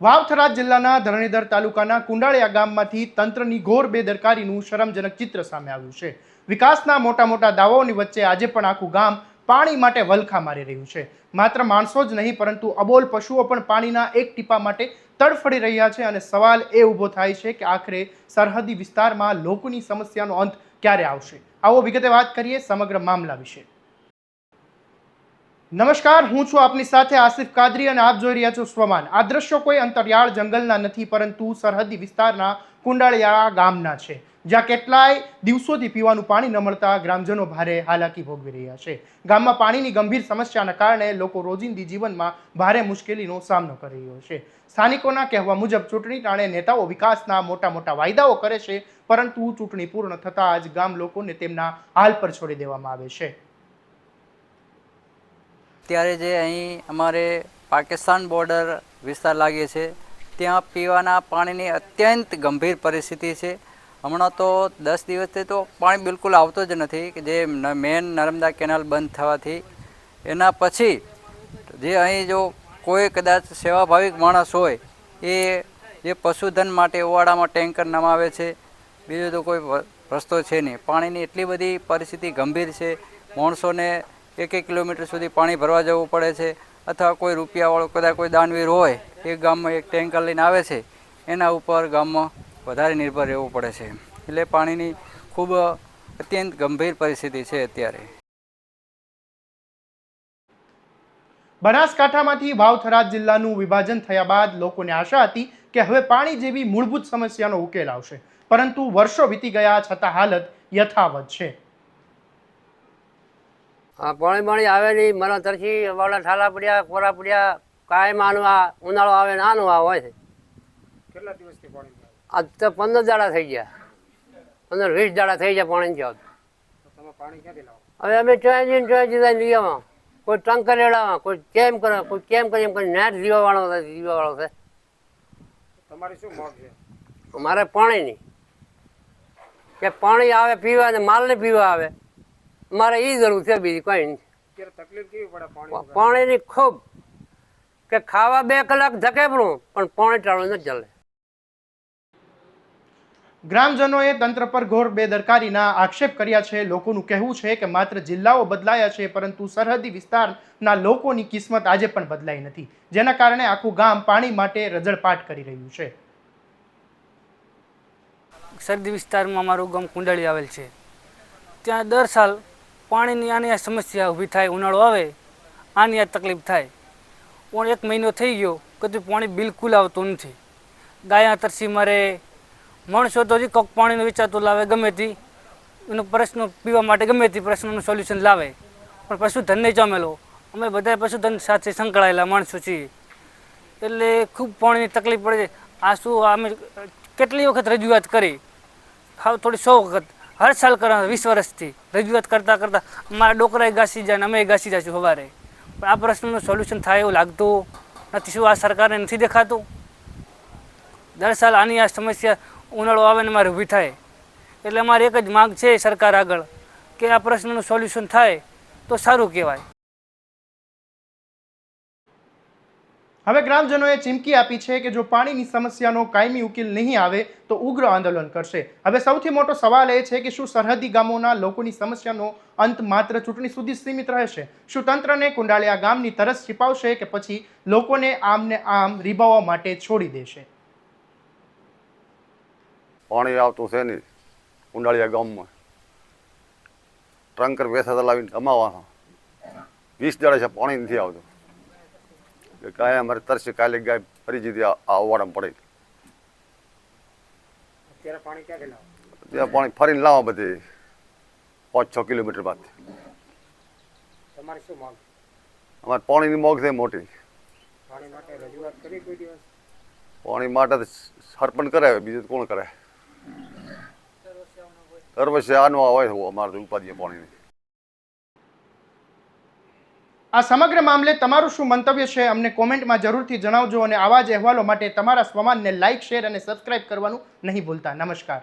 વાવથરા જિલ્લાના ધરણીધર તાલુકાના કુંડાળિયા ગામમાંથી તંત્રની ઘોર બેદરકારીનું શરમજનક ચિત્ર સામે આવ્યું છે। વિકાસના મોટા મોટા દાવાઓની વચ્ચે આજે પણ આખું ગામ પાણી માટે વલખા મારી રહ્યું છે। માત્ર માણસો જ નહીં પરંતુ અબોલ પશુઓ પણ પાણીના એક ટીપા માટે તડફડી રહ્યા છે અને સવાલ એ ઊભો થાય છે કે આખરે સરહદી વિસ્તારમાં લોકોની સમસ્યાનો અંત ક્યારે આવશે। આવો વિગતે વાત કરીએ સમગ્ર મામલા વિશે। નમસ્કાર, હું છું આપની સાથે આસિફ કાદરી અને આપ જોઈ રહ્યા છો સ્વમાન। આ દ્રશ્યો કોઈ અંતરિયાળ જંગલના નથી પરંતુ સરહદી વિસ્તારના કુંડાળિયા ગામના છે, જ્યાં કેટલાય દિવસોથી પીવાનું પાણી ન મળતા ગ્રામજનો ભારે હાલાકી ભોગવી રહ્યા છે। ગામમાં પાણીની ગંભીર સમસ્યાના કારણે લોકો રોજિંદી જીવનમાં ભારે મુશ્કેલીનો સામનો કરી રહ્યો છે। સ્થાનિકોના કહેવા મુજબ ચૂંટણી ટાણે નેતાઓ વિકાસના મોટા મોટા વાયદાઓ કરે છે, પરંતુ ચૂંટણી પૂર્ણ થતાં જ ગામ લોકોને તેમના હાલ પર છોડી દેવામાં આવે છે। અત્યારે જે અહીં અમારે પાકિસ્તાન બોર્ડર વિસ્તાર લાગે છે ત્યાં પીવાના પાણીની અત્યંત ગંભીર પરિસ્થિતિ છે। હમણાં તો 10 દિવસથી તો પાણી બિલકુલ આવતો જ નથી કે જે મેન નર્મદા કેનાલ બંધ થવાથી એના પછી જે અહીં જો કોઈ કદાચ સેવાભાવિક માણસ હોય એ જે પશુધન માટે ઓવાડામાં ટેન્કર નમાવે છે, બીજો તો કોઈ રસ્તો છે નહીં। પાણીની એટલી બધી પરિસ્થિતિ ગંભીર છે, માણસોને 1 કિલોમીટર સુધી પાણી ભરવા જવું પડે છે, અથવા કોઈ રૂપિયાવાળો કદાચ કોઈ દાનવીર હોય એ ગામમાં એક ટેન્કર લઈને આવે છે એના ઉપર ગામમાં વધારે નિર્ભર રહેવું પડે છે। એટલે પાણીની ખૂબ અત્યંત ગંભીર પરિસ્થિતિ છે અત્યારે। બનાસકાંઠામાંથી વાવથરા જિલ્લાનું વિભાજન થયા બાદ લોકોને આશા હતી કે હવે પાણી જેવી મૂળભૂત સમસ્યાનો ઉકેલ આવશે, પરંતુ વર્ષો વીતી ગયા છતાં હાલત યથાવત છે। પાણી આવે નહીં, મને તરસી વાળા ઠાલા પડ્યા, કોરા પડ્યા, કાયમ આનું આ ઉનાળો આવે ને આનું આ હોય છે। કેટલા દિવસથી પાણી આજ તો 15 દાડા થઈ ગયા, 15-20 દાડા થઈ ગયા પાણી નથી આવતું। તમે પાણી ક્યાંથી લાવો? હવે અમે ચોયા લઈ આવા, કોઈ ટંકર લેડાવા, કોઈ કેમ કરે, કોઈ કેમ કરે, એમ કરી નેટ જીવાવાળો છે। તમારી શું માંગ છે? મારે પાણીની કે પાણી આવે પીવા ને માલને પીવા આવે, મારે એ જરૂર છે, બીજી કોઈ નહીં। તકલીફ કેવી પડે પાણીની ખૂબ કે ખાવા 2 કલાક ધકે પણ પાણી ટાળું નથી ચાલે। ગ્રામજનોએ તંત્ર પર ઘોર બેદરકારીના આક્ષેપ કર્યા છે। લોકોનું કહેવું છે કે માત્ર જિલ્લાઓ બદલાયા છે પરંતુ સરહદી વિસ્તારના લોકોની કિસ્મત આજે પણ બદલાઈ નથી, જેના કારણે આખું ગામ પાણી માટે રઝળપાટ કરી રહ્યું છે। સરહદી વિસ્તારમાં મારું ગામ કુંડાળી આવેલ છે, ત્યાં દર સાલ પાણીની આની આ સમસ્યા ઊભી થાય। ઉનાળો આવે આની આ તકલીફ થાય, પણ 1 મહિનો થઈ ગયો કદી પાણી બિલકુલ આવતું નથી। ગાયા તરસી મરે, માણસો તો હજી કોક પાણીનો વિચારતું લાવે, ગમે તે એનો પ્રશ્ન પીવા માટે ગમે તે પ્રશ્નનું સોલ્યુશન લાવે, પણ પશુધન નહીં જમેલો। અમે બધા પશુધન સાથે સંકળાયેલા માણસો છીએ, એટલે ખૂબ પાણીની તકલીફ પડે છે। આ શું અમે કેટલી વખત રજૂઆત કરી, હા થોડી 100 વખત, હર સાલ કરા 20 વર્ષથી રજૂઆત કરતાં કરતાં અમારા ડોકરાએ ઘાસી જાય ને અમે ઘાસી જઈશું સવારે, પણ આ પ્રશ્નનું સોલ્યુશન થાય એવું લાગતું નથી। શું આ સરકારને નથી દેખાતું? દર સાલ આની આ સમસ્યા ઉનાળો આવે ને મારે ઊભી થાય, એટલે અમારી એક જ માંગ છે સરકાર આગળ કે આ પ્રશ્નનું સોલ્યુશન થાય તો સારું કહેવાય। હવે ગ્રામજનોએ ચીમકી આપી છે કે જો પાણીની સમસ્યાનો કાયમી ઉકેલ નહીં આવે તો ઉગ્ર આંદોલન કરશે। હવે સૌથી મોટો સવાલ એ છે કે શું સરહદી ગામોના લોકોની સમસ્યાનો અંત માત્ર ચૂંટણી સુધી સીમિત રહેશે? શું તંત્રને કુંડાળિયા ગામની તરસ छिपावશે કે પછી લોકોને આમને આમ રીબાવવા માટે છોડી દેશે? પાણી આવતું છે નહીં કુંડાળિયા ગામમાં, ટંકર વેસા ચલાવીને કમાવાના, 20 દાડા છે પાણી નથી આવતું। ગાય અમારે તરસે કાલે ગાય ફરી જતી આ ઓવાડામાં પડે। અત્યારે પાણી ક્યાંથી લાવો? ત્યાં પાણી ફરીને લાવવા બધે 5-6 કિલોમીટર બાદ। તમારી શું માંગ? અમારે પાણીની મોગ છે મોટી। પાણી માટે રજૂઆત કરી કોઈ દિવસ? પાણી માટે તો સરપંચ કરે, બીજું કોણ કરે? દર વર્ષે આનું હોય અમારે તો ઉપાધિ પાણીની। આ સમગ્ર મામલે તમારું શું મંતવ્ય છે અમને કોમેન્ટમાં જરૂરથી જણાવજો અને આવા જ અહેવાલો માટે તમારા સ્વમાનને લાઇક, શેર અને સબસ્ક્રાઇબ કરવાનું નહીં ભૂલતા। નમસ્કાર।